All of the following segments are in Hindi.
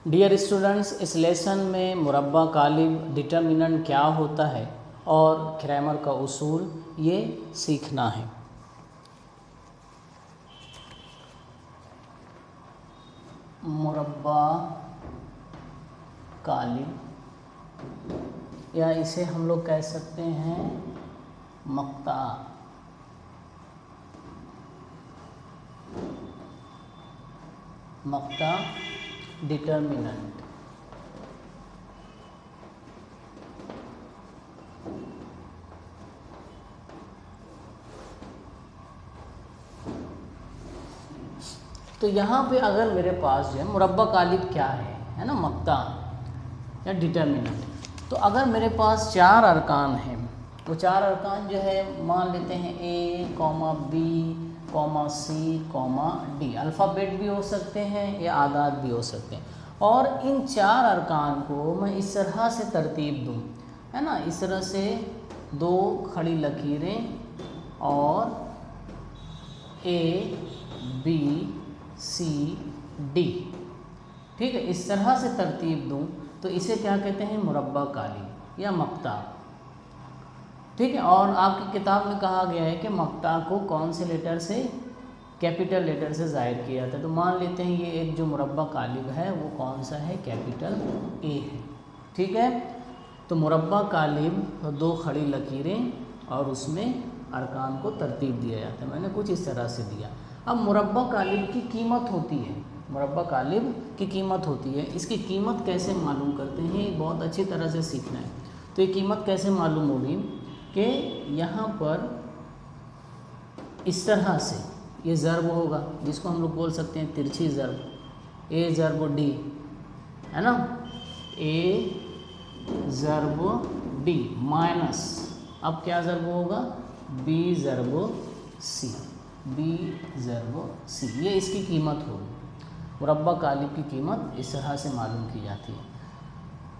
डियर स्टूडेंट्स, इस लेसन में मुरब्बा कालिब, डिटर्मिनेंट क्या होता है और क्रैमर का उसूल ये सीखना है। मुरब्बा कालिब या इसे हम लोग कह सकते हैं मक्ता। मक्ता डिटर्मिनेंट। तो यहाँ पे अगर मेरे पास जो है मुरब्बा कालिब क्या है ना, मक्ता या डिटर्मिनेंट। तो अगर मेरे पास चार अरकान हैं, वो चार अरकान जो है मान लेते हैं A, B, C, D। Alphabet भी हो सकते हैं या आदाद भी हो सकते हैं। और इन चार अरकान को मैं इस तरह से तरतीब दूँ, है ना, इस तरह से दो खड़ी लकीरें और A, B, C, D, ठीक है, इस तरह से तरतीब दूँ तो इसे क्या कहते हैं, मुरब्बा कालिब या मक्ता। ठीक है, और आपकी किताब में कहा गया है कि मक्ता को कौन से लेटर से, कैपिटल लेटर से ज़ाहिर किया जाता है। तो मान लेते हैं ये एक जो मुरब्बा कालिब है वो कौन सा है, कैपिटल A है। ठीक है, तो मुरब्बा कालिब तो दो खड़ी लकीरें और उसमें अरकान को तरतीब दिया जाता है। मैंने कुछ इस तरह से दिया। अब मुरब्बा कालिब की कीमत होती है, मुरब्बा कालिब की कीमत होती है। इसकी कीमत कैसे मालूम करते हैं, ये बहुत अच्छी तरह से सीखना है। तो ये कीमत कैसे मालूम होगी कि यहाँ पर इस तरह से ये ज़र्ब होगा जिसको हम लोग बोल सकते हैं तिरछी ज़र्ब, A ज़र्ब D, है ना, A ज़र्ब D माइनस, अब क्या ज़र्ब होगा, B ज़र्ब C, B ज़र्ब C। ये इसकी कीमत होगी। मुरब्बा कालिब की कीमत इस तरह से मालूम की जाती है।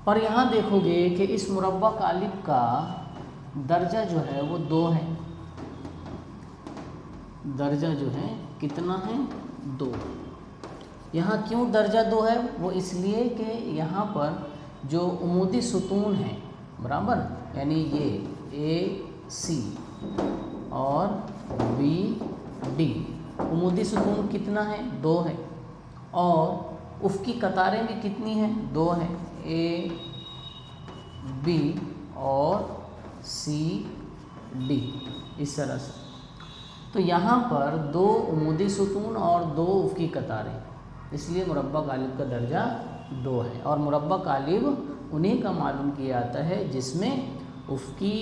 पर यहाँ देखोगे कि इस मुरब्बा कालिब का दर्जा जो है वो 2 है। दर्जा जो है कितना है, 2। यहाँ क्यों दर्जा 2 है, वो इसलिए कि यहाँ पर जो उमूदी सुतून है बराबर, यानी ये A, C और B, D, उमूदी सुतून कितना है, 2 है। और उफ़क़ी कतारें भी कितनी हैं, 2 हैं, A, B और C, D, इस तरह से। तो यहाँ पर 2 उमूदी सुतून और 2 उफ़क़ी कतारें, इसलिए मुरब्बा कालिब का दर्जा 2 है। और मुरब्बा कालिब उन्हीं का मालूम किया जाता है जिसमें उफ़क़ी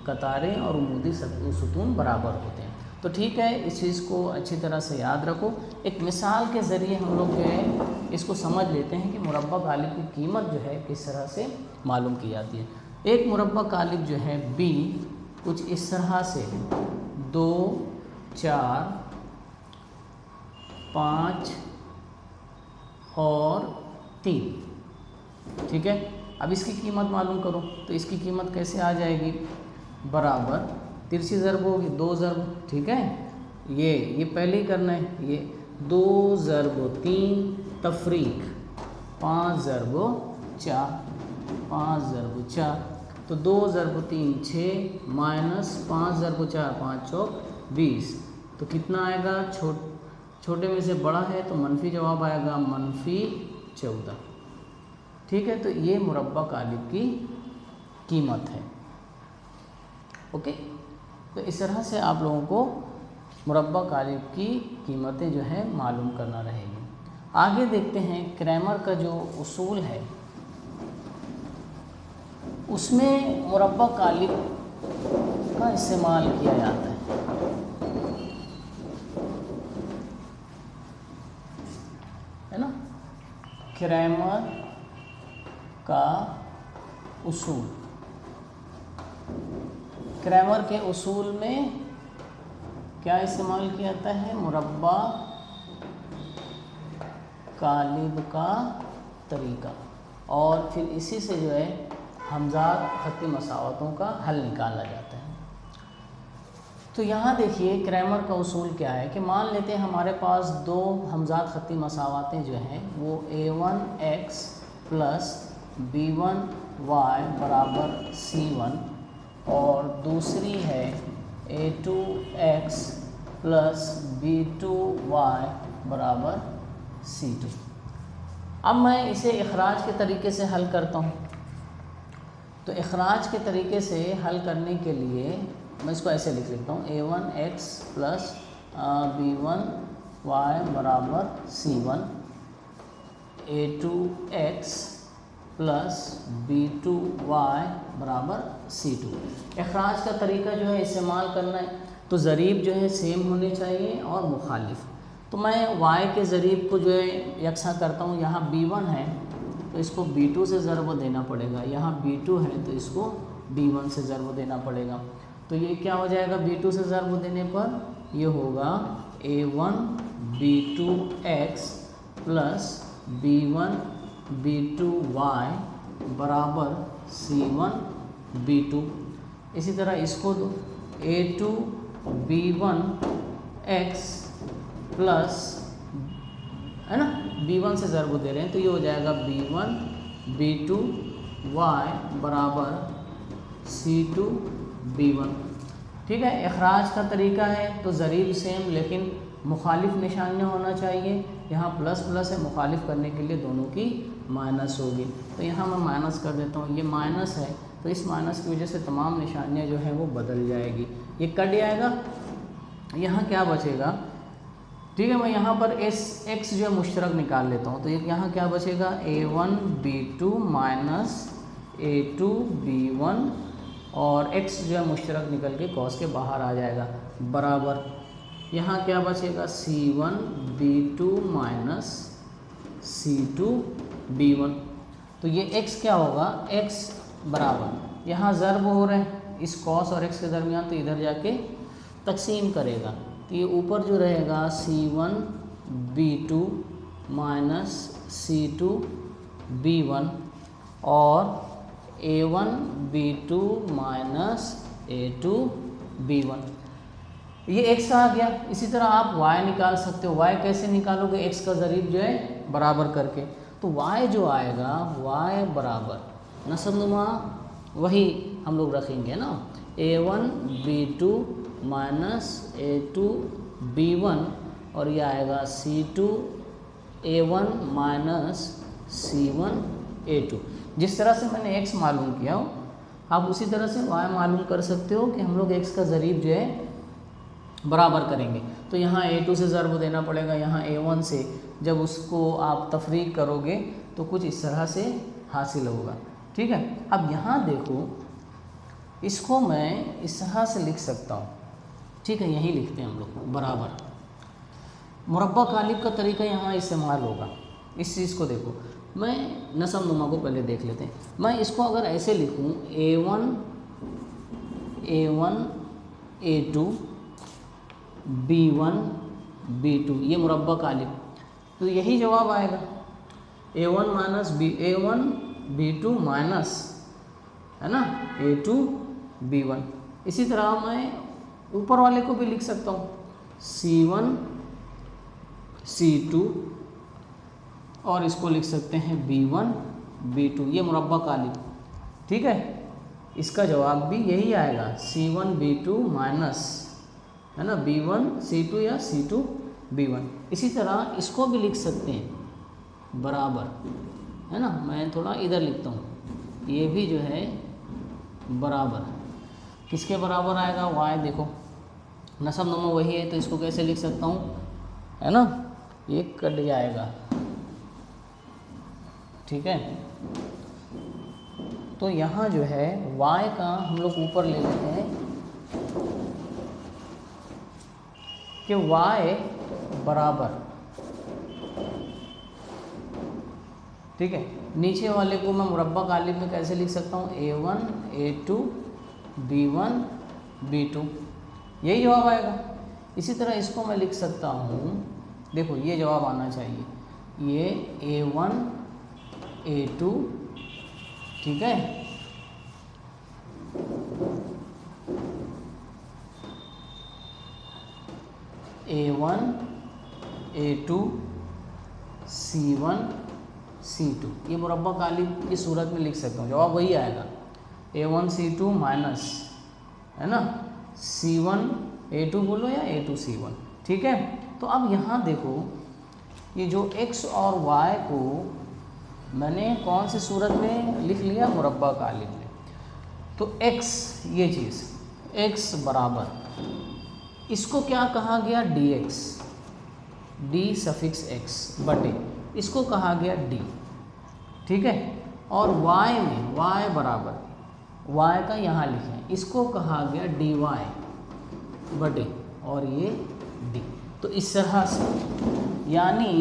कतारें और उमूदी सुतून बराबर होते हैं। तो ठीक है, इस चीज़ को अच्छी तरह से याद रखो। एक मिसाल के ज़रिए हम लोग जो है इसको समझ लेते हैं कि मुरब्बा कालिब की कीमत जो है किस तरह से मालूम की जाती है। एक मुरब्बा कालिब जो है B कुछ इस तरह से 2, 4, 5 और 3, ठीक है। अब इसकी कीमत मालूम करो, तो इसकी कीमत कैसे आ जाएगी, बराबर तिरछी ज़र्ब होगी, 2 ज़र्ब, ठीक है। ये पहले ही करना है, ये 2 ज़र्ब 3 तफरीक 5 ज़र्ब 4, 5 ज़र्ब 4, तो 2 ज़र्ब 3 6 माइनस 5 ज़र्ब 4 5 चौक 20। तो कितना आएगा, छोटे में से बड़ा है तो मनफी जवाब आएगा, मनफी 14। ठीक है, तो ये मुरब्बा कालिब की कीमत है। ओके, तो इस तरह से आप लोगों को मुरब्बा कालिब की कीमतें जो है मालूम करना रहेगी। आगे देखते हैं क्रैमर का जो उसूल है उसमें मुरब्बा कालिब का इस्तेमाल किया जाता है ना। क्रैमर का उसूल, क्रैमर के उसूल में क्या इस्तेमाल किया जाता है, मुरब्बा कालिब का तरीका, और फिर इसी से जो है हमज़ात खत्ती मसावतों का हल निकाला जाता है। तो यहाँ देखिए क्रैमर का उसूल क्या है कि मान लेते हैं हमारे पास दो हमजात ख़त्ती मसावातें जो हैं वो a1x प्लस b1y बराबर c1 और दूसरी है a2x प्लस b2y बराबर c2। अब मैं इसे इखराज के तरीके से हल करता हूँ। तो इखराज के तरीके से हल करने के लिए मैं इसको ऐसे लिख लेता हूँ a1x प्लस b1y बराबर c1, a2x प्लस b2y बराबर c2। इखराज का तरीका जो है इस्तेमाल करना है तो ज़रीब जो है सेम होने चाहिए और मुखालिफ। तो मैं y के ज़रीब को जो है यकसा करता हूँ। यहाँ b1 है तो इसको b2 से ज़रब देना पड़ेगा, यहाँ b2 है तो इसको b1 से ज़रब देना पड़ेगा। तो ये क्या हो जाएगा, b2 से ज़रब देने पर ये होगा a1 b2x plus b1 b2y बराबर c1 b2। इसी तरह इसको दो a2 b1x प्लस है ना b1 से ज़रब दे रहे हैं तो ये हो जाएगा b1 b2y बराबर c2 b1। ठीक है, इखराज का तरीका है तो ज़रीब सेम लेकिन मुखालिफ निशानियाँ होना चाहिए। यहाँ प्लस प्लस है, मुखालिफ करने के लिए दोनों की माइनस होगी। तो यहाँ मैं माइनस कर देता हूँ, ये माइनस है तो इस माइनस की वजह से तमाम निशानियाँ जो है वो बदल जाएगी, ये कट जाएगा। यहाँ क्या बचेगा, ठीक है, मैं यहाँ पर x जो है मुश्तरक निकाल लेता हूँ। तो यहाँ क्या बचेगा a1 b2 minus a2 b1 और x जो है मुश्तरक निकल के कॉस के बाहर आ जाएगा बराबर यहाँ क्या बचेगा c1 b2 minus c2 b1। तो ये x क्या होगा, x बराबर यहाँ ज़रब हो रहे हैं इस कॉस और x के दरमियान तो इधर जाके तकसीम करेगा तो ये ऊपर जो रहेगा c1 b2 minus c2 b1 और a1 b2 minus a2 b1। ये x आ गया। इसी तरह आप y निकाल सकते हो। y कैसे निकालोगे, x का ज़रीब जो है बराबर करके। तो y जो आएगा y बराबर नसबनुमा वही हम लोग रखेंगे ना, a1 b2 minus a2 b1 और ये आएगा c2 a1 minus c1 a2। जिस तरह से मैंने x मालूम किया हो आप उसी तरह से y मालूम कर सकते हो कि हम लोग x का ज़रीब जो है बराबर करेंगे। तो यहाँ a2 से ज़रब देना पड़ेगा, यहाँ a1 से। जब उसको आप तफरीक करोगे तो कुछ इस तरह से हासिल होगा। ठीक है, अब यहाँ देखो इसको मैं इस तरह से लिख सकता हूँ। ठीक है, यही लिखते हैं हम लोग बराबर। मुरब्बा कालिब का तरीका यहाँ इस्तेमाल होगा। इस चीज़ को देखो, मैं नसब नुमा को पहले देख लेते हैं। मैं इसको अगर ऐसे लिखूँ a1 a2 b1 b2 ये मुरब्बा कालिब, तो यही जवाब आएगा a1 minus a1 b2 minus है ना a2 b1। इसी तरह मैं ऊपर वाले को भी लिख सकता हूँ c1 c2 और इसको लिख सकते हैं b1 b2 ये मुरब्बा कालिब। ठीक है, इसका जवाब भी यही आएगा c1 b2 माइनस है ना b1 c2 या c2 b1। इसी तरह इसको भी लिख सकते हैं बराबर है ना, मैं थोड़ा इधर लिखता हूँ, ये भी जो है बराबर किसके बराबर आएगा y। देखो नसब नुमा वही है तो इसको कैसे लिख सकता हूँ है ना, ये कट जाएगा। ठीक है, तो यहाँ जो है y का हम लोग ऊपर ले लेते हैं कि y बराबर, ठीक है, नीचे वाले को मैं मुरब्बा कालिब में कैसे लिख सकता हूँ a1 a2 b1 b2 यही जवाब आएगा। इसी तरह इसको मैं लिख सकता हूँ, देखो ये जवाब आना चाहिए, ये a1 a2 ठीक है A1 A2 C1 C2, ये मुरब्बा कालिब की सूरत में लिख सकता हूँ, जवाब वही आएगा A1 C2 माइनस, है ना, C1 A2 बोलो या A2 C1, ठीक है। तो अब यहाँ देखो, ये जो x और y को मैंने कौन सी सूरत में लिख लिया, मुरब्बा कालिब में। तो x, ये चीज़ x बराबर, इसको क्या कहा गया, dx, d सफिक्स x बटे, इसको कहा गया d, ठीक है। और y में y बराबर, y का यहाँ लिखें, इसको कहा गया dy बटे, और ये d। तो इस तरह से, यानी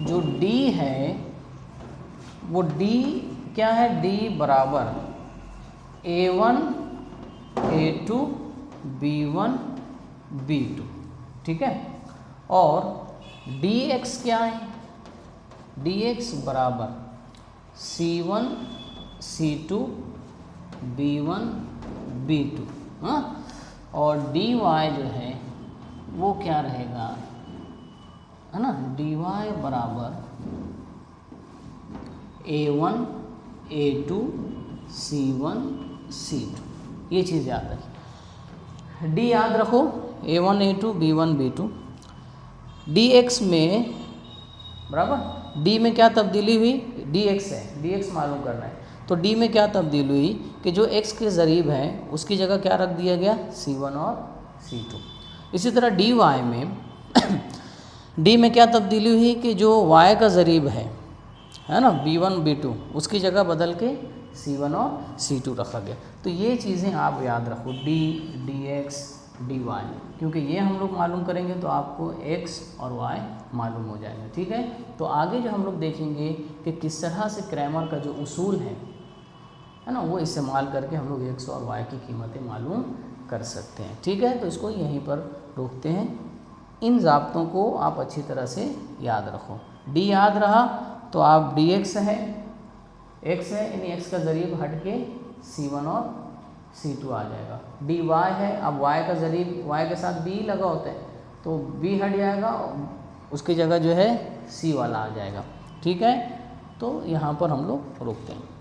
जो d है वो d क्या है, d बराबर A1 A2 B1 B2, ठीक है। और dx क्या है, dx बराबर C1 C2 B1 B2, हाँ। और dy जो है वो क्या रहेगा, है ना, dy बराबर A1 A2 C1 C2, ये चीज़ याद रखिए। d याद रखो, A1 A2 B1 B2, dx में बराबर, d में क्या तब्दीली हुई, dx है, dx मालूम करना है। तो d में क्या तब्दीली हुई कि जो x के ज़रीब है उसकी जगह क्या रख दिया गया, C1 और C2। इसी तरह dy में d में क्या तब्दीली हुई कि जो y का ज़रीब है ना, B1 B2, उसकी जगह बदल के C1 और C2 रखा गया। तो ये चीज़ें आप याद रखो, d dx dy, क्योंकि ये हम लोग मालूम करेंगे तो आपको x और y मालूम हो जाएगा, ठीक है। तो आगे जो हम लोग देखेंगे कि किस तरह से क्रैमर का जो उसूल है ना, वो इस्तेमाल करके हम लोग x और y की कीमतें मालूम कर सकते हैं, ठीक है। तो इसको यहीं पर रोकते हैं। इन ज़ाब्तों को आप अच्छी तरह से याद रखो। d याद रहा तो आप dx है, x है, इन x का ज़रीब हट के C1 और C2 आ जाएगा। dy है, अब y का ज़रीब y के साथ b लगा होता है तो b हट जाएगा, उसकी जगह जो है c वाला आ जाएगा, ठीक है। तो यहाँ पर हम लोग रोकते हैं।